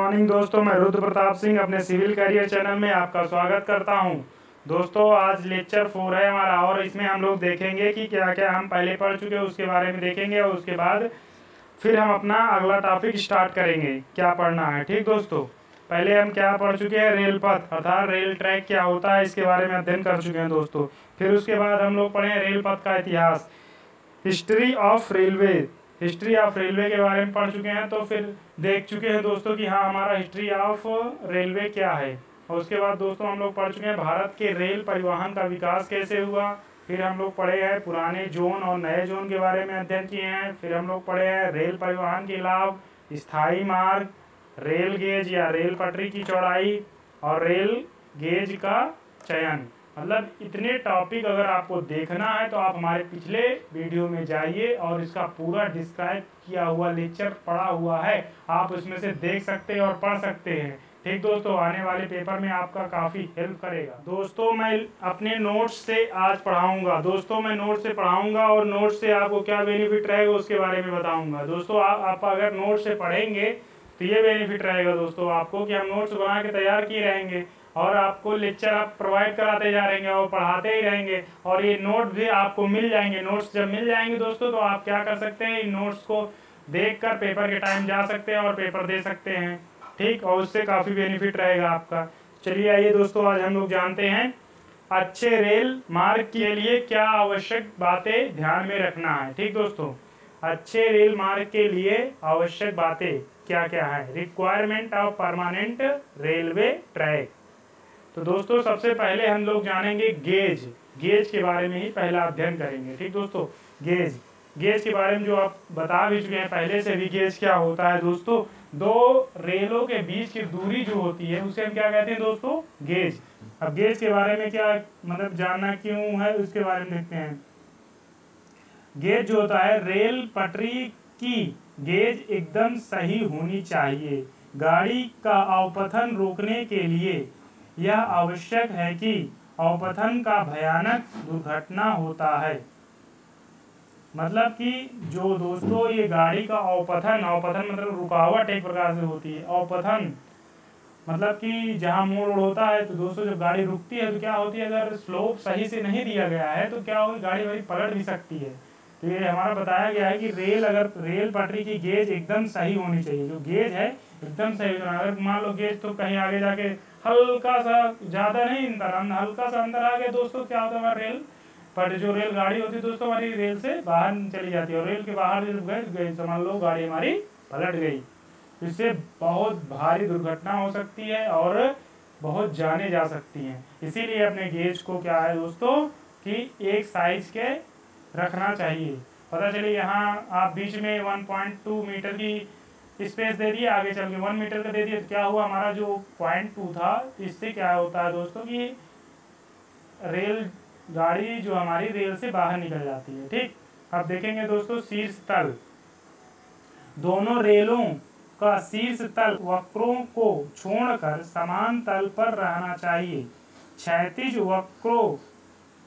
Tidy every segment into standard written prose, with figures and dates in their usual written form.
Morning दोस्तों, मैं रुद्र प्रताप सिंह अपने सिविल करियर चैनल में आपका स्वागत करता हूं। दोस्तों आज लेक्चर 4 है हमारा और इसमें हम लोग देखेंगे कि क्या क्या हम पहले पढ़ चुके हैं उसके बारे में देखेंगे और उसके बाद फिर हम अपना अगला टॉपिक स्टार्ट करेंगे क्या पढ़ना है। ठीक दोस्तों, पहले हम क्या पढ़ चुके हैं, रेल पथ अर्थात रेल ट्रैक क्या होता है इसके बारे में अध्ययन कर चुके हैं दोस्तों। फिर उसके बाद हम लोग पढ़े रेल पथ का इतिहास, history of railway, history of railway के बारे में पढ़ चुके हैं। तो फिर देख चुके हैं दोस्तों कि हाँ हमारा हिस्ट्री ऑफ रेलवे क्या है। और उसके बाद दोस्तों हम लोग पढ़ चुके हैं भारत के रेल परिवहन का विकास कैसे हुआ। फिर हम लोग पढ़े हैं पुराने जोन और नए जोन के बारे में अध्ययन किए हैं। फिर हम लोग पढ़े हैं रेल परिवहन के लाभ, स्थायी मार्ग, रेल गेज या रेल पटरी की चौड़ाई और रेल गेज का चयन। मतलब इतने टॉपिक अगर आपको देखना है तो आप हमारे पिछले वीडियो में जाइए और इसका पूरा डिस्क्राइब किया हुआ लेक्चर पढ़ा हुआ है, आप उसमें से देख सकते हैं और पढ़ सकते हैं। ठीक दोस्तों, आने वाले पेपर में आपका काफ़ी हेल्प करेगा। दोस्तों मैं अपने नोट्स से आज पढ़ाऊंगा। दोस्तों मैं नोट से पढ़ाऊंगा और नोट से आपको क्या बेनिफिट रहेगा उसके बारे में बताऊंगा। दोस्तों आप अगर नोट से पढ़ेंगे तो ये बेनिफिट रहेगा दोस्तों आपको कि हम नोट्स बना के तैयार किए रहेंगे और आपको लेक्चर आप प्रोवाइड कराते जा रहेंगे और पढ़ाते ही रहेंगे और ये नोट भी आपको मिल जाएंगे। नोट्स जब मिल जाएंगे दोस्तों तो आप क्या कर सकते हैं, इन नोट्स को देखकर पेपर के टाइम जा सकते हैं और पेपर दे सकते हैं। ठीक, और उससे काफ़ी बेनिफिट रहेगा आपका। चलिए आइए दोस्तों, आज हम लोग जानते हैं अच्छे रेल मार्ग के लिए क्या आवश्यक बातें ध्यान में रखना है। ठीक दोस्तों, अच्छे रेल मार्ग के लिए आवश्यक बातें क्या क्या है। Requirement of permanent railway track. तो दोस्तों सबसे पहले हम लोग जानेंगे गेज। गेज के बारे में ही पहला अध्ययन करेंगे। ठीक दोस्तों, गेज के बारे में जो आप बता भी चुके हैं पहले से भी। गेज क्या होता है दोस्तों, दो रेलों के बीच की दूरी जो होती है उसे हम क्या कहते हैं दोस्तों, गेज। अब गेज के बारे में क्या मतलब जानना क्यों है उसके बारे में देखते हैं। गेज जो होता है, रेल पटरी की गेज एकदम सही होनी चाहिए। गाड़ी का अवपतन रोकने के लिए यह आवश्यक है कि अवपतन का भयानक दुर्घटना होता है। मतलब कि जो दोस्तों ये गाड़ी का अवपतन मतलब रुकावट एक प्रकार से होती है। अवपतन मतलब कि जहाँ मोड़ होता है तो दोस्तों जब गाड़ी रुकती है तो क्या होती है, अगर स्लोप सही से नहीं दिया गया है तो क्या होगी, गाड़ी वाड़ी पलट भी सकती है। तो ये हमारा बताया गया है कि रेल पटरी की गेज एकदम सही होनी चाहिए। जो गेज है एकदम सही होना। अगर मान लो गेज तो कहीं आगे जाके हल्का सा, ज्यादा नहीं हल्का सा अंदर आ गया दोस्तों, क्या होता है हमारा रेल पर जो रेल गाड़ी होती है दोस्तों हमारी रेल से बाहर चली जाती है और रेल के बाहर जब गई समझ लो गाड़ी हमारी पलट गई। इससे बहुत भारी दुर्घटना हो सकती है और बहुत जाने जा सकती हैं। इसीलिए अपने गेज को क्या है दोस्तों कि एक साइज के रखना चाहिए। पता चले यहाँ आप बीच में 1.2 मीटर की स्पेस दे दिए, आगे चल के 1 मीटर का दे दिए तो क्या हुआ, हमारा जो 0.2 था इससे क्या होता है दोस्तों कि रेल गाड़ी जो हमारी रेल से बाहर निकल जाती है। ठीक, अब देखेंगे दोस्तों शीर्ष तल। दोनों रेलों का शीर्ष तल वक्रों को छोड़कर समान तल पर रहना चाहिए। क्षैतिज वक्रों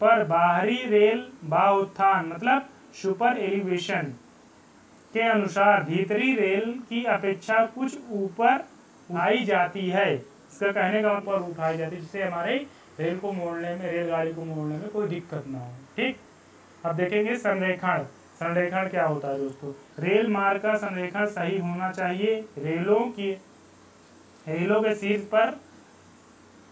पर बाहरी रेल बाहुत्थान मतलब सुपर एलिवेशन के अनुसार भीतरी रेल की अपेक्षा कुछ ऊपर उठाई जाती है। इसका कहने का मतलब उठाई जाती है जिससे हमारे रेल को मोड़ने में, रेलगाड़ी को मोड़ने में कोई दिक्कत ना हो। ठीक, अब देखेंगे संरेखण। संरेखण क्या होता है दोस्तों, रेल मार्ग का संरेखण सही होना चाहिए। रेलों के शीर्ष पर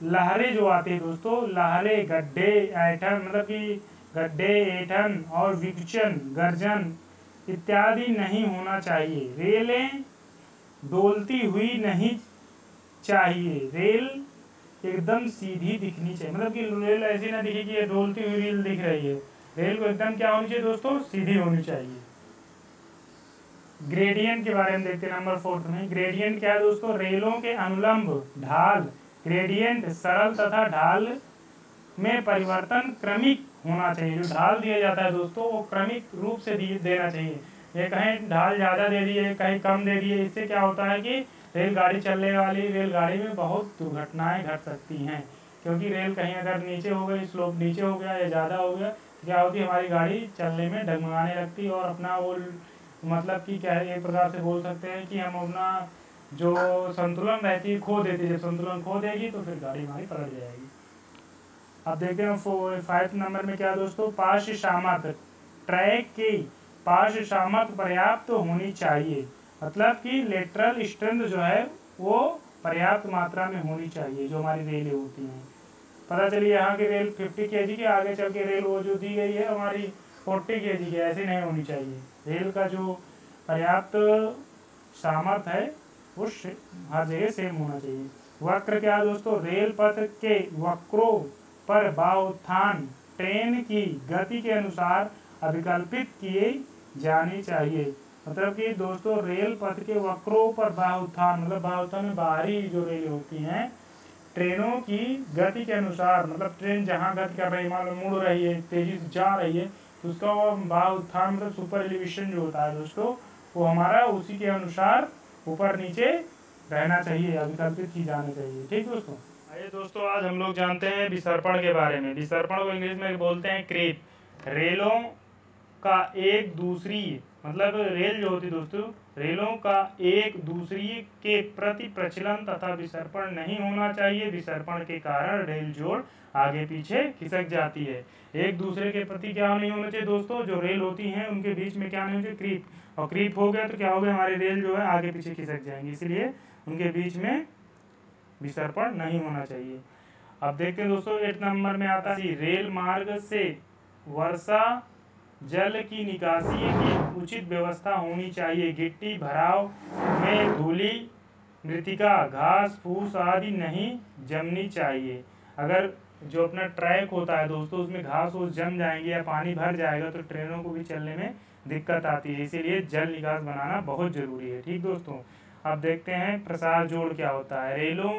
लहरें जो आती है दोस्तों, लहरें, गड्ढे, ऐंठन मतलब कि गड्ढे, ऐंठन और विक्षण, गर्जन इत्यादि नहीं होना चाहिए। रेलें डोलती हुई नहीं चाहिए। रेल एकदम सीधी दिखनी चाहिए। मतलब कि रेल ऐसी ना दिखे कि ये डोलती हुई रेल दिख रही है। रेल को एकदम क्या होनी चाहिए दोस्तों, सीधी होनी चाहिए। ग्रेडियंट के बारे में देखते हैं नंबर 4 में। ग्रेडियंट क्या है दोस्तों, रेलों के अनुलंब ढाल। ग्रेडियंट सरल तथा ढाल में परिवर्तन क्रमिक होना चाहिए। जो ढाल दिया जाता है दोस्तों वो क्रमिक रूप से देना चाहिए। ये कहीं ढाल ज़्यादा दे दिए कहीं कम दे दिए, इससे क्या होता है कि रेलगाड़ी चलने वाली रेलगाड़ी में बहुत दुर्घटनाएं घट सकती हैं। क्योंकि रेल कहीं अगर नीचे हो गई, स्लोप नीचे हो गया या ज़्यादा हो गया, क्या होती है हमारी गाड़ी चलने में डगमगाने लगती है और अपना वो मतलब कि क्या है, एक प्रकार से बोल सकते हैं कि हम अपना जो संतुलन रहती है खो देती है। जब संतुलन खो देगी तो फिर गाड़ी हमारी पलट जाएगी। अब देखते हैं 5 नंबर में क्या दोस्तों, पार्श्व सामर्थ्य। ट्रैक की पार्श्व सामर्थ्य पर्याप्त होनी चाहिए, मतलब कि लेटरल स्ट्रेंथ जो है वो पर्याप्त मात्रा में होनी चाहिए। जो हमारी रेलें होती हैं, पता चलिए यहाँ की रेल 50 kg की, आगे चल के रेल वो जो दी गई है हमारी 40 kg की, ऐसी नहीं होनी चाहिए। रेल का जो पर्याप्त सामर्थ्य है वो हर जगह सेम होना चाहिए। वक्र क्या दोस्तों, रेल पथ के वक्रों पर बाहुत्थान ट्रेन की गति के अनुसार अभिकल्पित किए जानी चाहिए। मतलब कि दोस्तों रेल पथ के वक्रों पर बाहुत्थान, मतलब बाहुत्थान में बाहरी जो रेल होती हैं ट्रेनों की गति के अनुसार, मतलब ट्रेन जहाँ गति कर रही है, मान लो मुड़ रही है, तेजी से जा रही है, तो उसका बाहुत्थान मतलब सुपर एलिवेशन जो होता है दोस्तों, वो हमारा उसी के अनुसार ऊपर नीचे रहना चाहिए, अभिकल्पित की जाना चाहिए। ठीक दोस्तों, आइए दोस्तों आज हम लोग जानते हैं विसर्पण के बारे में। विसर्पण को इंग्लिश में बोलते हैं क्रीप। रेलों का एक दूसरी, मतलब रेल जो होती दोस्तों, रेलों का एक दूसरी के प्रति प्रचलन तथा विसर्पण नहीं होना चाहिए। विसर्पण के कारण रेल जोड़ आगे पीछे खिसक जाती है। एक दूसरे के प्रति क्या नहीं होना चाहिए दोस्तों, जो रेल होती हैं उनके बीच में क्या नहीं होना चाहिए, क्रीप। और क्रीप हो गया तो क्या हो गया, हमारी रेल जो है आगे पीछे खिसक जाएंगी, इसलिए उनके बीच में विसर्पण नहीं होना चाहिए। अब देखते हैं दोस्तों 8 नंबर में आता है, रेल मार्ग से वर्षा जल की निकासी की उचित व्यवस्था होनी चाहिए। गिट्टी भराव में धूली, मृतिका, घास फूस आदि नहीं जमनी चाहिए। अगर जो अपना ट्रैक होता है दोस्तों उसमें घास फूस जम जाएंगे या पानी भर जाएगा तो ट्रेनों को भी चलने में दिक्कत आती है, इसीलिए जल निकास बनाना बहुत जरूरी है। ठीक दोस्तों, अब देखते हैं प्रसार जोड़ क्या होता है। रेलों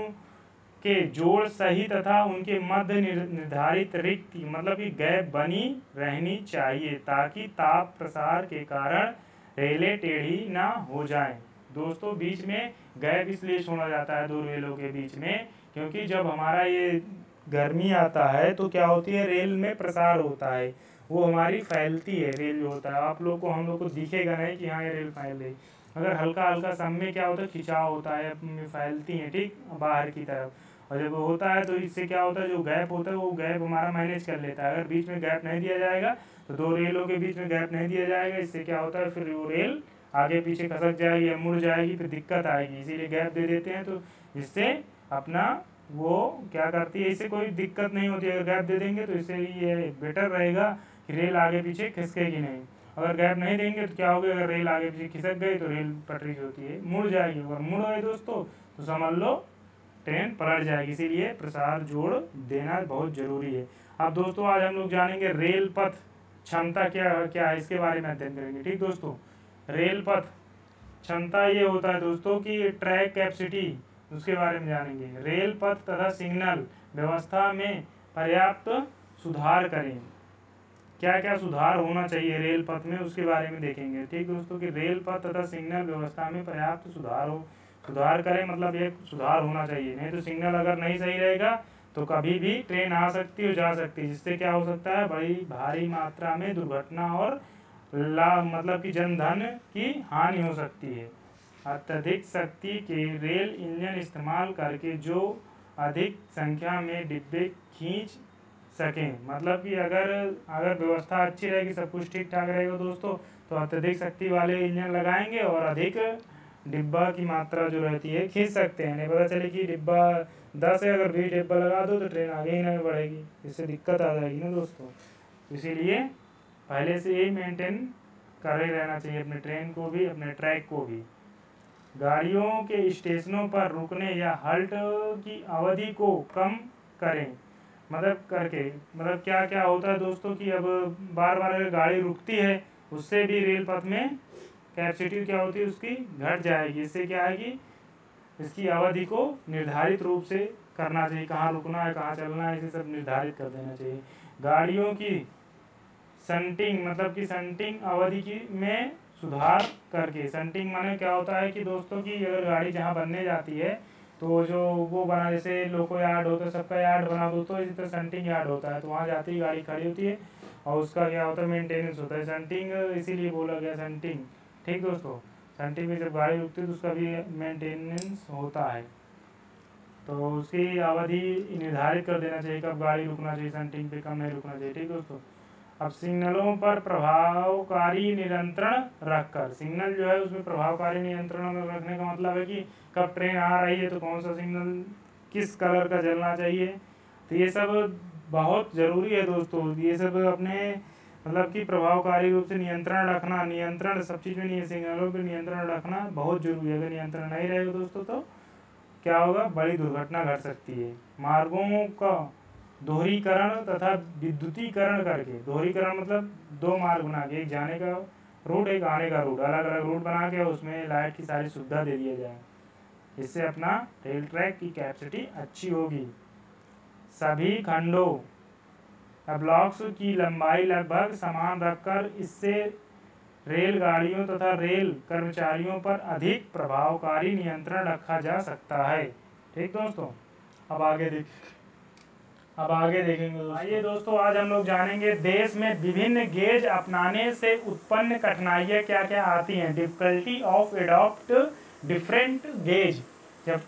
के जोड़ सही तथा उनके मध्य निर्धारित रिक्ति, मतलब कि गैप बनी रहनी चाहिए, ताकि ताप प्रसार के कारण रेलें टेढ़ी ना हो जाएं। दोस्तों बीच में गैप इसलिए छोड़ा जाता है दो रेलों के बीच में, क्योंकि जब हमारा ये गर्मी आता है तो क्या होती है, रेल में प्रसार होता है, वो हमारी फैलती है। रेल जो होता है आप लोग को, हम लोग को दिखेगा नहीं कि हाँ ये रेल फैल रही, अगर हल्का हल्का समय क्या होता है, खिंचाव होता है, फैलती है ठीक बाहर की तरफ। और जब होता है तो इससे क्या होता है, जो गैप होता है वो गैप हमारा मैनेज कर लेता है। अगर बीच में गैप नहीं दिया जाएगा तो दो रेलों के बीच में गैप नहीं दिया जाएगा, इससे क्या होता है फिर वो रेल आगे पीछे खसक जाएगी या मुड़ जाएगी, फिर दिक्कत आएगी। इसीलिए गैप दे देते हैं, तो इससे अपना वो क्या करती है, इससे कोई दिक्कत नहीं होती। अगर गैप दे देंगे तो इससे ये बेटर रहेगा कि रेल आगे पीछे खिसकेगी नहीं। अगर गैप नहीं देंगे तो क्या होगा, अगर रेल आगे पीछे खिसक गई तो रेल पटरी जो होती है मुड़ जाएगी। अगर मुड़ गई दोस्तों तो समझ लो ट्रेन पलट जाएगी, इसीलिए प्रसार जोड़ देना बहुत जरूरी है। अब दोस्तों आज हम लोग जानेंगे रेल पथ क्षमता क्या क्या है, इसके बारे में अध्ययन करेंगे। ठीक दोस्तों, रेल पथ क्षमता ये होता है दोस्तों कि ट्रैक कैपेसिटी, उसके बारे में जानेंगे। रेल पथ तथा सिग्नल व्यवस्था में पर्याप्त सुधार करें। क्या क्या सुधार होना चाहिए रेल पथ में, उसके बारे में देखेंगे। ठीक दोस्तों, कि रेल पथ तथा सिग्नल व्यवस्था में पर्याप्त सुधार करें, मतलब एक सुधार होना चाहिए। नहीं तो सिग्नल अगर नहीं सही रहेगा तो कभी भी ट्रेन आ सकती है, जा सकती है, जिससे क्या हो सकता है, बड़ी भारी मात्रा में दुर्घटना और मतलब कि जनधन की हानि हो सकती है। अत्यधिक शक्ति के रेल इंजन इस्तेमाल करके जो अधिक संख्या में डिब्बे खींच सकें, मतलब कि अगर व्यवस्था अच्छी रहेगी, सब कुछ ठीक ठाक रहेगा दोस्तों, तो अत्यधिक शक्ति वाले इंजन लगाएंगे और अधिक डिब्बा की मात्रा जो रहती है खींच सकते हैं। नहीं पता चले कि डिब्बा 10 है, अगर 20 डिब्बा लगा दो तो ट्रेन आगे ही नहीं बढ़ेगी, इससे दिक्कत आ जाएगी ना दोस्तों। इसीलिए पहले से ही मेंटेन कर ही रहना चाहिए अपने ट्रेन को भी, अपने ट्रैक को भी। गाड़ियों के स्टेशनों पर रुकने या हल्ट की अवधि को कम करें, मतलब क्या क्या होता है दोस्तों कि अब बार बार अगर गाड़ी रुकती है उससे भी रेल पथ में कैपेसिटी क्या होती है उसकी घट जाएगी। इससे क्या है कि इसकी अवधि को निर्धारित रूप से करना चाहिए, कहाँ रुकना है कहाँ चलना है, इसे सब निर्धारित कर देना चाहिए। गाड़ियों की शंटिंग, मतलब कि शंटिंग अवधि की में सुधार करके। शंटिंग माने क्या होता है कि दोस्तों की अगर गाड़ी जहाँ बनने जाती है तो जो वो बना, जैसे लोको यार्ड होता है, सबका यार्ड बना दो तो इसी तरह शंटिंग यार्ड होता है, तो वहाँ जाती ही गाड़ी खड़ी होती है और उसका क्या होता है मेंटेनेंस होता है। शंटिंग इसीलिए बोला गया शंटिंग। ठीक दोस्तों, सेंटिंग पे जब गाड़ी रुकती है तो उसका भी मेंटेनेंस होता है, तो उसकी अवधि निर्धारित कर देना चाहिए कब गाड़ी रुकना चाहिए सेंटिंग पे, कब नहीं रुकना चाहिए। ठीक दोस्तों, अब सिग्नलों पर प्रभावकारी नियंत्रण रखकर, सिग्नल जो है उसमें प्रभावकारी नियंत्रण रखने का मतलब है कि कब ट्रेन आ रही है तो कौन सा सिग्नल किस कलर का जलना चाहिए, तो ये सब बहुत ज़रूरी है दोस्तों। ये सब अपने मतलब कि प्रभावकारी रूप से नियंत्रण रखना, नियंत्रण सब चीज़ में नहीं, सिग्नलों पर नियंत्रण रखना बहुत जरूरी है। अगर नियंत्रण नहीं रहेगा दोस्तों तो क्या होगा, बड़ी दुर्घटना घट सकती है। मार्गों का दोहरीकरण तथा विद्युतीकरण करके, दोहरीकरण मतलब दो मार्ग बना के, एक जाने का रूट एक आने का रूट, अलग अलग रूट बना के उसमें लाइट की सारी सुविधा दे दिया जाए, इससे अपना रेल ट्रैक की कैपेसिटी अच्छी होगी। सभी खंडों ब्लॉक्स की लंबाई लगभग समान रखकर इससे रेलगाड़ियों तथा रेल कर्मचारियों पर अधिक प्रभावकारी नियंत्रण रखा जा सकता है। ठीक दोस्तों, अब आगे देखेंगे। आइए दोस्तों, आज हम लोग जानेंगे देश में विभिन्न गेज अपनाने से उत्पन्न कठिनाइयाँ क्या क्या आती हैं। Difficulty of adopt different gauge, जब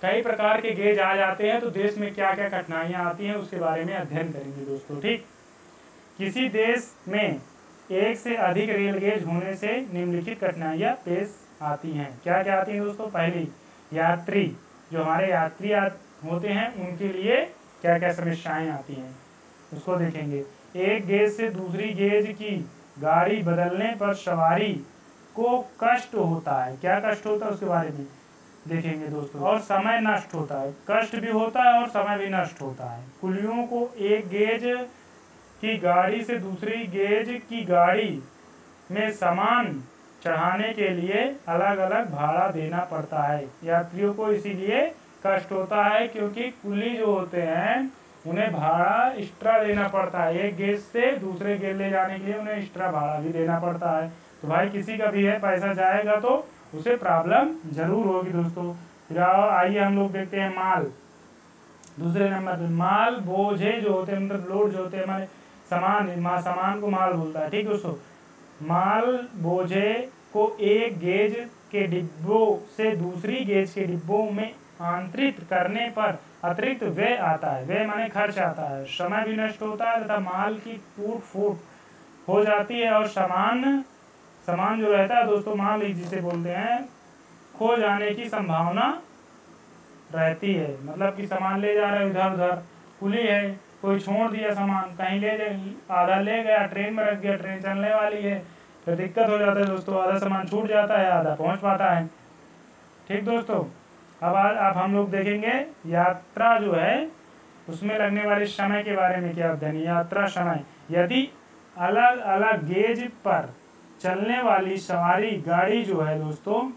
कई प्रकार के गेज आ जाते हैं तो देश में क्या क्या कठिनाइयाँ आती हैं उसके बारे में अध्ययन करेंगे दोस्तों। ठीक, किसी देश में एक से अधिक रेल गेज होने से निम्नलिखित कठिनाइयाँ पेश आती हैं। क्या क्या आती हैं दोस्तों? पहली, यात्री, जो हमारे यात्री होते हैं उनके लिए क्या क्या समस्याएं आती हैं उसको देखेंगे। एक गेज से दूसरी गेज की गाड़ी बदलने पर सवारी को कष्ट होता है। क्या कष्ट होता है उसके बारे में देखेंगे दोस्तों। और समय नष्ट होता है, कष्ट भी होता है और समय भी नष्ट होता है। कुलियों को एक गेज की गाड़ी से दूसरी गेज की गाड़ी में सामान चढ़ाने के लिए अलग अलग भाड़ा देना पड़ता है। यात्रियों को इसीलिए कष्ट होता है क्योंकि कुली जो होते हैं उन्हें भाड़ा एक्स्ट्रा देना पड़ता है। एक गेज से दूसरे गेज ले जाने के लिए उन्हें एक्स्ट्रा भाड़ा भी देना पड़ता है। तो भाई किसी का भी है पैसा जाएगा तो उसे प्रॉब्लम जरूर होगी दोस्तों। फिर आइए हम लोग देखते हैं माल। दूसरे नंबर पे माल बोझे जो होते हैं, मतलब लोड जो होते हैं हमारे सामान को माल बोलता है। ठीक दोस्तों, माल बोझे को एक गेज के डिब्बों से दूसरी गेज के डिब्बों में आंतरित करने पर अतिरिक्त व्यय आता है। व्यय माने खर्च आता है, समय भी नष्ट होता है तथा माल की टूट फूट हो जाती है और सामान जो रहता है दोस्तों, माल जिसे बोलते हैं, खो जाने की संभावना रहती है। मतलब कि सामान ले जा रहे इधर उधर, कुली है, कोई छोड़ दिया सामान कहीं आधा ले गया, ट्रेन में रख गया, ट्रेन चलने वाली है, तो दिक्कत हो जाता है दोस्तों। आधा सामान छूट जाता है, आधा पहुंच पाता है। ठीक दोस्तों, अब हम लोग देखेंगे यात्रा जो है उसमें लगने वाले समय के बारे में क्या अध्ययन। यात्रा समय, यदि अलग अलग गेज पर चलने वाली सवारी गाड़ी जो है दोस्तों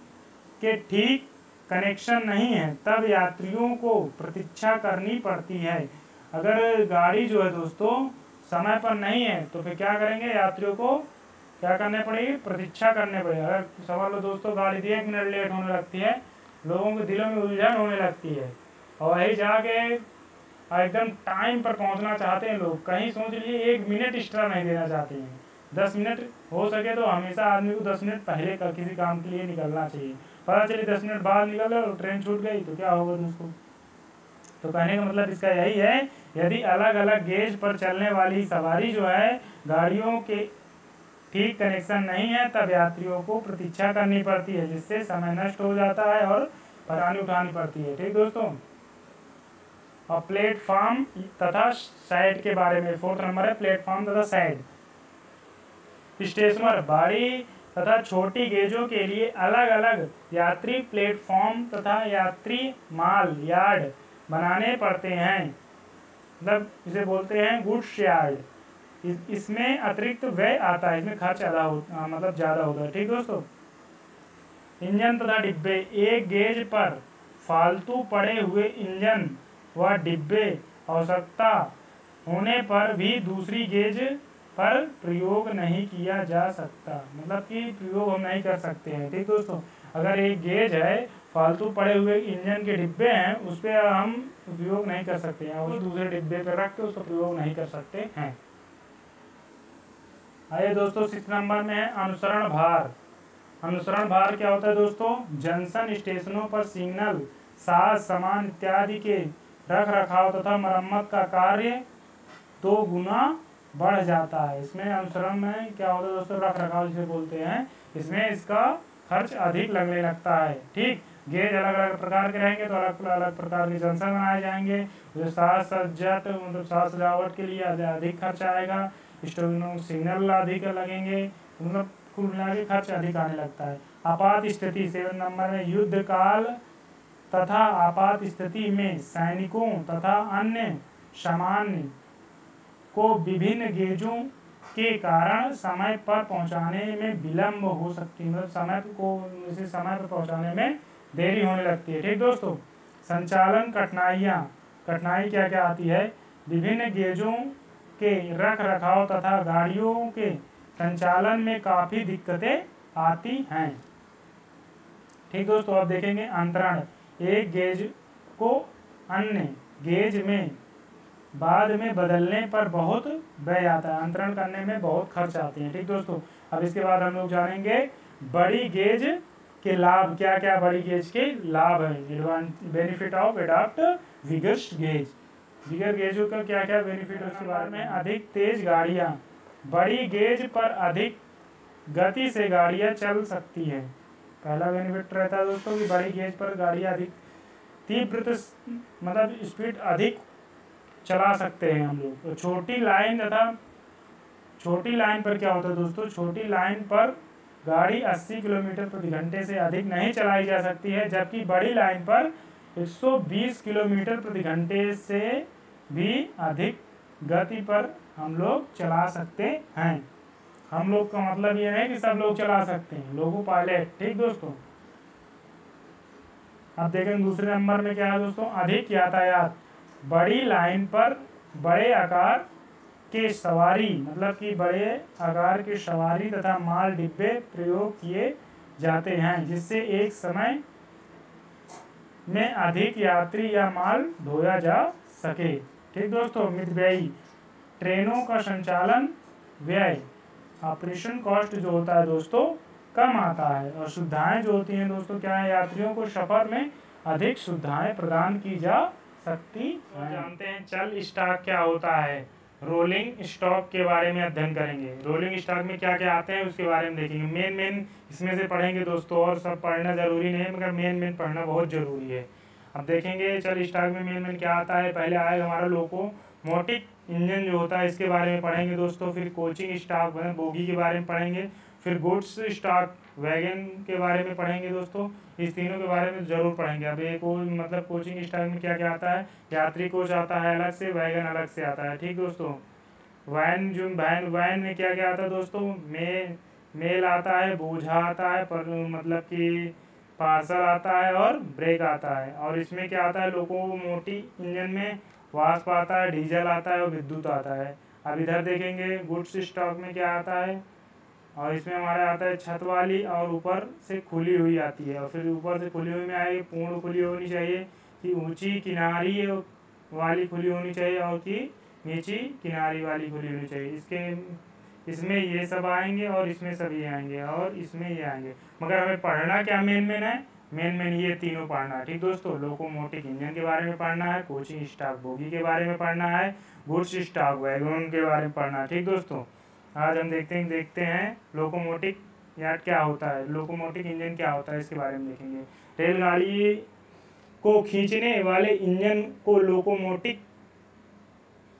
के ठीक कनेक्शन नहीं है तब यात्रियों को प्रतीक्षा करनी पड़ती है। अगर गाड़ी जो है दोस्तों समय पर नहीं है तो फिर क्या करेंगे, यात्रियों को क्या करने पड़ेगी, प्रतीक्षा करने पड़ेगी। अगर समझ लो दोस्तों गाड़ी 1 मिनट लेट होने लगती है, लोगों के दिलों में उलझन होने लगती है और वही जाके एकदम टाइम पर पहुंचना चाहते हैं लोग। कहीं सोच लीजिए 1 मिनट एक्स्ट्रा नहीं देना चाहते हैं। 10 मिनट हो सके तो हमेशा आदमी को 10 मिनट पहले का किसी काम के लिए निकलना चाहिए। पता चले 10 मिनट बाद निकल रहे और ट्रेन छूट गई तो क्या होगा दोस्तों। तो कहने का मतलब इसका यही है, यदि अलग अलग गेज पर चलने वाली सवारी जो है गाड़ियों के ठीक कनेक्शन नहीं है तब यात्रियों को प्रतीक्षा करनी पड़ती है, जिससे समय नष्ट हो जाता है और परेशानी उठानी पड़ती है। ठीक दोस्तों, और प्लेटफॉर्म तथा साइड के बारे में 4th नंबर है, प्लेटफॉर्म तथा साइड। स्टेशनर बड़ी तथा छोटी गेजों के लिए अलग अलग यात्री प्लेटफॉर्म तथा यात्री माल यार्ड बनाने पड़ते हैं, मतलब इसे बोलते हैं गुड्स यार्ड। इसमें अतिरिक्त व्यय आता है, इसमें खर्च मतलब ज़्यादा होता है। ठीक दोस्तों, इंजन तथा डिब्बे, एक गेज पर फालतू पड़े हुए इंजन व डिब्बे आवश्यकता होने पर भी दूसरी गेज पर प्रयोग नहीं किया जा सकता, मतलब कि प्रयोग हम नहीं कर सकते हैं। ठीक दोस्तों, अगर एक गेज है, फालतू पड़े हुए इंजन के डिब्बे हैं, उस पर हम उपयोग नहीं कर सकते हैं, उस दूसरे डिब्बे पर रख के उसका प्रयोग नहीं कर सकते हैं। आइए दोस्तों 6 नंबर में है अनुसरण भार। अनुसरण भार क्या होता है दोस्तों? जंक्शन स्टेशनों पर सिग्नल, साज सामान इत्यादि के रख रखाव तथा मरम्मत का कार्य 2 गुना बढ़ जाता है। इसमें अनुसरण में क्या होता है दोस्तों? रख रखाव जिसे बोलते हैं, इसमें इसका खर्च अधिक लगने लगता है। ठीक, गेज अलग अलग प्रकार के रहेंगे तो अलग अलग प्रकार के जंक्शन बनाए जाएंगे। जो साज सज्जत मतलब साज सजावट के लिए अधिक खर्च आएगा, सिग्नल अधिक लगेंगे, मतलब कुल मिला के खर्च अधिक आने लगता है। आपात स्थिति 7 नंबर में, युद्ध काल तथा आपात स्थिति में सैनिकों तथा अन्य सामान्य को विभिन्न गेजों के कारण समय पर पहुंचाने में विलंब हो सकती है, मतलब समय पर पहुंचाने में देरी होने लगती है। ठीक दोस्तों, संचालन कठिनाई क्या क्या आती है? विभिन्न गेजों के रख रखाव तथा गाड़ियों के संचालन में काफी दिक्कतें आती हैं। ठीक दोस्तों, अब देखेंगे अंतरण। एक गेज को अन्य गेज में बाद में बदलने पर बहुत व्यय आता है, अंतरण करने में बहुत खर्च आते हैं। ठीक दोस्तों, अब इसके बाद हम लोग जानेंगे बड़ी गेज के लाभ क्या क्या बड़ी गेज के लाभ है। Benefit of adopt bigger gauge, bigger गेजों का क्या क्या बेनिफिट है उसके बारे में। अधिक तेज गाड़ियां, बड़ी गेज पर अधिक गति से गाड़ियां चल सकती है। पहला बेनिफिट रहता है दोस्तों कि बड़ी गेज पर गाड़ियां अधिक तीव्र मतलब स्पीड अधिक चला सकते हैं हम लोग। तो छोटी लाइन पर क्या होता है दोस्तों? छोटी लाइन पर गाड़ी 80 किलोमीटर प्रति घंटे से अधिक नहीं चलाई जा सकती है, जबकि बड़ी लाइन पर 120 किलोमीटर प्रति घंटे से भी अधिक गति पर हम लोग चला सकते हैं। हम लोग का मतलब ये नहीं कि सब लोग चला सकते हैं, लोगो पायलट। ठीक दोस्तों, अब देखें दूसरे नंबर में क्या है दोस्तों? अधिक यातायात, बड़ी लाइन पर बड़े आकार के सवारी मतलब कि बड़े आकार के सवारी तथा माल डिब्बे प्रयोग किए जाते हैं, जिससे एक समय में अधिक यात्री या माल ढोया जा सके। ठीक दोस्तों, मितव्ययी, ट्रेनों का संचालन व्यय ऑपरेशन कॉस्ट जो होता है दोस्तों कम आता है, और सुविधाएं जो होती हैं दोस्तों क्या है? यात्रियों को सफर में अधिक सुविधाएं प्रदान की जा सकती हैं। जानते हैं चल स्टॉक क्या होता है। रोलिंग स्टॉक के बारे में अध्ययन करेंगे। रोलिंग स्टॉक में क्या क्या आते हैं उसके बारे में देखेंगे। मेन इसमें से पढ़ेंगे दोस्तों, और सब पढ़ना जरूरी नहीं है मगर मेन पढ़ना बहुत जरूरी है। अब देखेंगे चल स्टॉक में मेन क्या आता है। पहले आएगा हमारा लोकोमोटिव इंजन जो होता है, इसके बारे में पढ़ेंगे दोस्तों। फिर कोचिंग स्टॉक बोगी के बारे में पढ़ेंगे। फिर गुड्स स्टॉक वैगन के बारे में पढ़ेंगे दोस्तों। इस तीनों के बारे में जरूर पढ़ेंगे। अब एक मतलब कोचिंग स्टॉक में क्या क्या आता है? यात्री कोच आता है अलग से, वैगन अलग से आता है। ठीक दोस्तों, वैन में क्या क्या आता है दोस्तों? मेल आता है, बोझा आता है, पर मतलब कि पार्सल आता है, और ब्रेक आता है। और इसमें क्या आता है? लोकोमोटिव इंजन में वाष्प आता है, डीजल आता है और विद्युत आता है। अब इधर देखेंगे गुड्स स्टॉक में क्या आता है, और इसमें हमारा आता है छत वाली और ऊपर से खुली हुई आती है। और फिर ऊपर से खुली हुई में आएगी पूर्ण खुली होनी चाहिए, कि ऊंची किनारी वाली खुली होनी चाहिए, और कि नीची किनारी वाली खुली होनी चाहिए। इसमें ये सब आएंगे, और इसमें सब ये आएंगे, और इसमें ये आएंगे। मगर हमें पढ़ना क्या मेन है? मेन ये तीनों पढ़ना है। ठीक दोस्तों, लोकोमोटिव इंजन के बारे में पढ़ना है, कोचिंग स्टॉक बोगी के बारे में पढ़ना है, गुड्स स्टॉक वैगन के बारे में पढ़ना है। ठीक दोस्तों, आज हम देखते हैं लोकोमोटिव यार्ड क्या होता है, लोकोमोटिव इंजन क्या होता है, इसके बारे में देखेंगे। रेलगाड़ी को खींचने वाले इंजन को लोकोमोटिव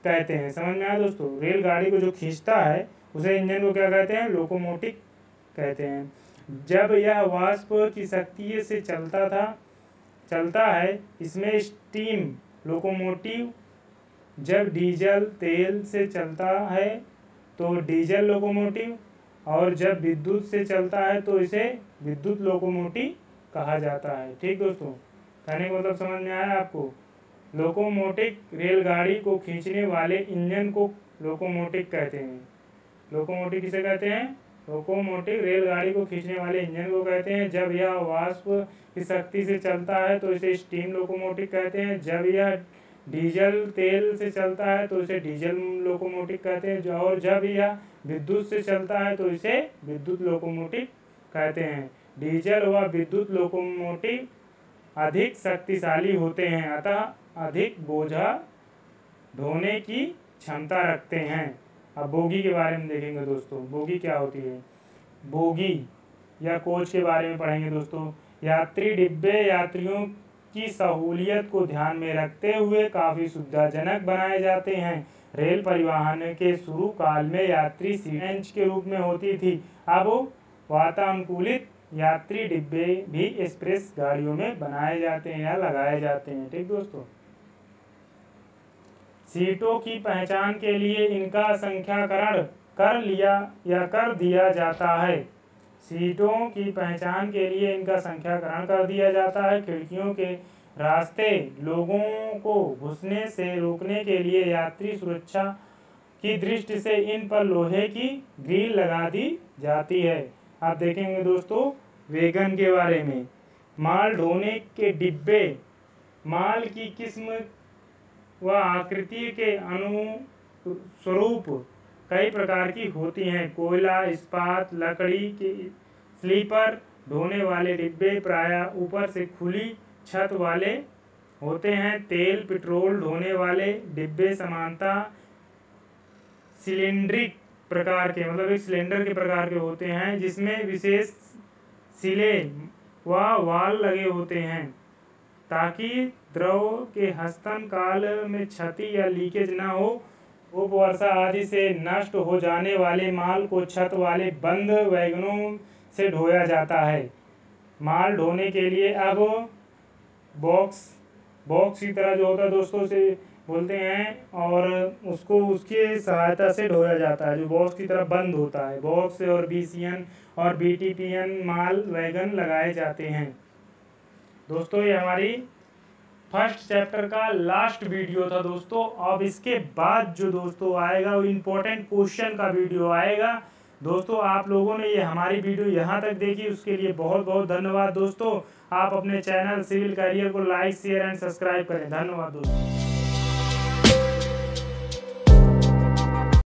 कहते हैं। समझ में आया दोस्तों? रेलगाड़ी को जो खींचता है उसे इंजन को क्या कहते हैं? लोकोमोटिव कहते हैं। जब यह वाष्प की शक्ति से चलता है, इसमें स्टीम लोकोमोटिव। जब डीजल तेल से चलता है तो डीजल लोकोमोटिव, और जब विद्युत से चलता है तो इसे विद्युत लोकोमोटिव कहा जाता है। ठीक दोस्तों, कहने का मतलब समझ में आया आपको? लोकोमोटिव रेलगाड़ी को खींचने वाले इंजन को लोकोमोटिव कहते हैं। लोकोमोटिव किसे कहते हैं? लोकोमोटिव रेलगाड़ी को खींचने वाले इंजन को कहते हैं। जब यह वाष्प की शक्ति से चलता है तो इसे स्टीम लोकोमोटिव कहते हैं। जब यह डीजल तेल से चलता है तो इसे डीजल लोकोमोटिव कहते हैं। और जब यह विद्युत से चलता है तो इसे विद्युत लोकोमोटिव कहते हैं। डीजल व विद्युत लोकोमोटिव अधिक शक्तिशाली होते हैं, अतः अधिक बोझा ढोने की क्षमता रखते हैं। अब बोगी के बारे में देखेंगे दोस्तों। बोगी क्या होती है? बोगी या कोच के बारे में पढ़ेंगे दोस्तों। यात्री डिब्बे यात्रियों की सहूलियत को ध्यान में रखते हुए काफ़ी सुविधाजनक बनाए जाते हैं। रेल परिवहन के शुरू काल में यात्री सीटें के रूप में होती थी। अब वातानुकूलित यात्री डिब्बे भी एक्सप्रेस गाड़ियों में बनाए जाते हैं या लगाए जाते हैं। ठीक दोस्तों, सीटों की पहचान के लिए इनका संख्याकरण कर दिया जाता है। सीटों की पहचान के लिए इनका संख्याकरण कर दिया जाता है। खिड़कियों के रास्ते लोगों को घुसने से रोकने के लिए यात्री सुरक्षा की दृष्टि से इन पर लोहे की ग्रिल लगा दी जाती है। आप देखेंगे दोस्तों वैगन के बारे में। माल ढोने के डिब्बे माल की किस्म व आकृति के अनुस्वरूप कई प्रकार की होती हैं। कोयला, इस्पात, लकड़ी के स्लीपर ढोने वाले डिब्बे प्रायः ऊपर से खुली छत वाले होते हैं। तेल पेट्रोल ढोने वाले डिब्बे सामान्यतः सिलेंड्रिक प्रकार के, मतलब एक सिलेंडर के प्रकार के होते हैं, जिसमें विशेष सिले व वाल लगे होते हैं ताकि द्रव के हस्तन काल में क्षति या लीकेज न हो। वर्षा आदि से नष्ट हो जाने वाले माल को छत वाले बंद वैगनों से ढोया जाता है। माल ढोने के लिए अब बॉक्स की तरह जो होता है दोस्तों से बोलते हैं, और उसको उसकी सहायता से ढोया जाता है, जो बॉक्स की तरह बंद होता है। बॉक्स और बीसीएन और बीटीपीएन माल वैगन लगाए जाते हैं। दोस्तों ये हमारी फर्स्ट चैप्टर का लास्ट वीडियो था दोस्तों। अब इसके बाद जो दोस्तों आएगा वो इम्पोर्टेंट क्वेश्चन का वीडियो आएगा। दोस्तों आप लोगों ने ये हमारी वीडियो यहाँ तक देखी, उसके लिए बहुत बहुत धन्यवाद दोस्तों। आप अपने चैनल सिविल कैरियर को लाइक, शेयर एंड सब्सक्राइब करें। धन्यवाद दोस्तों।